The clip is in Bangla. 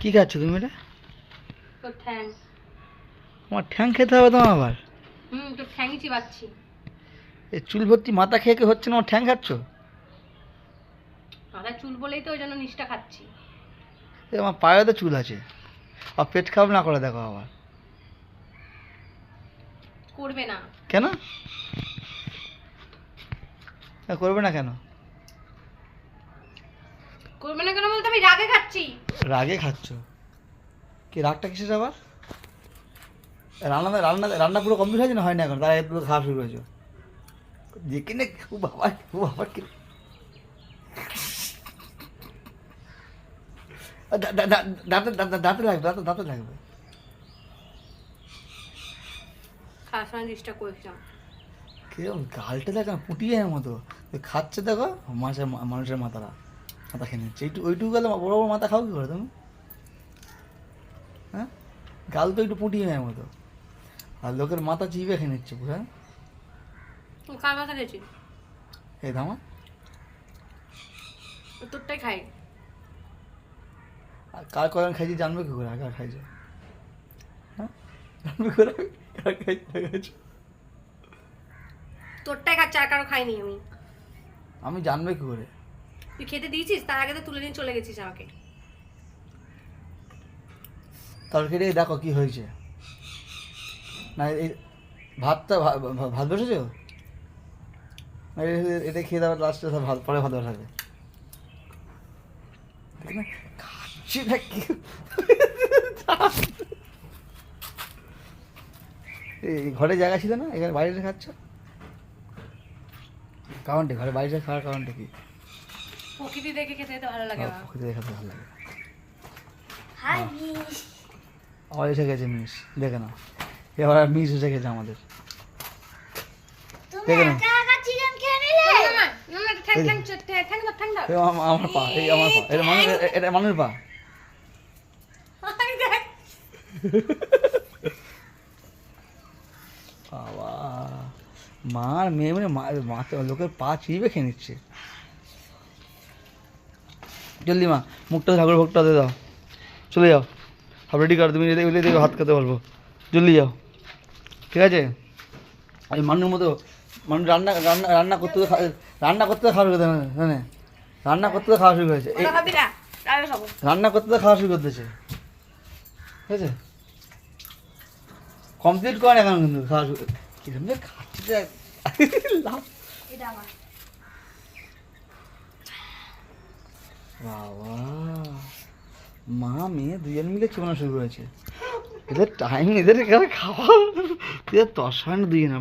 কি খাচ্ছ তুমি এটা? তোর ঠ্যাং। আমার ঠ্যাং খেতে হবে তোমার আবার? তোর ঠ্যাংই চিবাচ্ছি। এই চুল ভর্তি মাথা খেয়ে খেয়ে হচ্ছে না, আমার ঠ্যাং খাচ্ছ? মাথায় চুল বলেই তো ওই জন্য নিচটা খাচ্ছি। আমার পায়েও তো চুল আছে, আর পেট খারাপ না করে দেখো আবার। করবে না কেন করবে না? কেন করবে না কেন বলতে আমি রাগে খাচ্ছি। রাগে খাচ্ছ? কি রাগটা কিসের আবার? রান্না রান্না রান্না পুরো কমপ্লিট হয়েছে না হয় না এখন? তারা একটু খাওয়া শুরু করেছো দেখি না? ও বাবা, ও বাবা, কি দাঁতে দাঁতে লাগবে, দাঁতে দাঁতে লাগবে। খাওয়ার সময় ডিস্টার্ব করেছিলাম। কিরকম গালটা দেখো না, পুটিয়ে মতো খাচ্ছে দেখো। মানুষের মাথা খেয়ে নিচ্ছে একটু, ওইটুকু গেলে বড় বড় মাথা খাও কি করে তুমি? হ্যাঁ, গাল তো একটু পুটিয়ে নেয় মতো, আর লোকের মাথা চিবিয়ে খেয়ে নিচ্ছে পুরো। হ্যাঁ, কার মাথা খেয়েছি? এই ধামা তোরটাই খাই। আর কার কখন খাইছি জানবে কি করে? কার খাইছে? হ্যাঁ, জানবে করে কার খাইছে? তোরটাই খাচ্ছি, আর কারো খাইনি আমি। আমি জানবে কি করে? তুই খেতে দিয়েছিস, তার আগে তো তুলে নিয়ে চলে গেছিস আমাকে। তরকারি দেখো কি হয়েছে না? এই ভাতটা ভাত বসেছো? এটা খেয়ে দেওয়ার লাস্টে ভাত পরে ভাত বসাবে। দেখ না খাচ্ছি না কি? এই ঘরে জায়গা ছিল না, এখানে বাইরে খাচ্ছ কারণটা? ঘরে বাইরে খাওয়ার কারণটা কি? প্রকৃতি দেখে খেতে তো ভালো লাগে। প্রকৃতি দেখাতে ভালো লাগে। Hi miss. আবার এসে গেছে মিস, দেখে না এবার আর মিস এসে গেছে আমাদের, দেখে না? আমার পা, এই আমার পা, এটা মানুষ, এটা মানুষের পা। বাবা, মার মেয়ে মানে লোকের পা চিবিয়ে খেয়ে নিচ্ছে। জলদি মা, মুখটা ঠাকুর ভোগটা দিয়ে দাও, চলে যাও। সব রেডি কর, তুমি দেখো হাত খেতে বলবো, জলদি যাও, ঠিক আছে? আমি মানুষের মতো, মানুষ রান্না রান্না রান্না করতে রান্না করতে খাওয়া শুরু করতে, হ্যাঁ রান্না করতে খাওয়া শুরু করেছে, রান্না করতে খাওয়া শুরু করতেছে, ঠিক আছে? কমপ্লিট করে এখন কিন্তু খাওয়া শুরু কিরম যে খাচ্ছে বাবা, মা মেয়ে দুজন মিলে চিবানো শুরু করেছে। এদের টাইম, এদের এখানে খাওয়া, এদের তসান দুই না।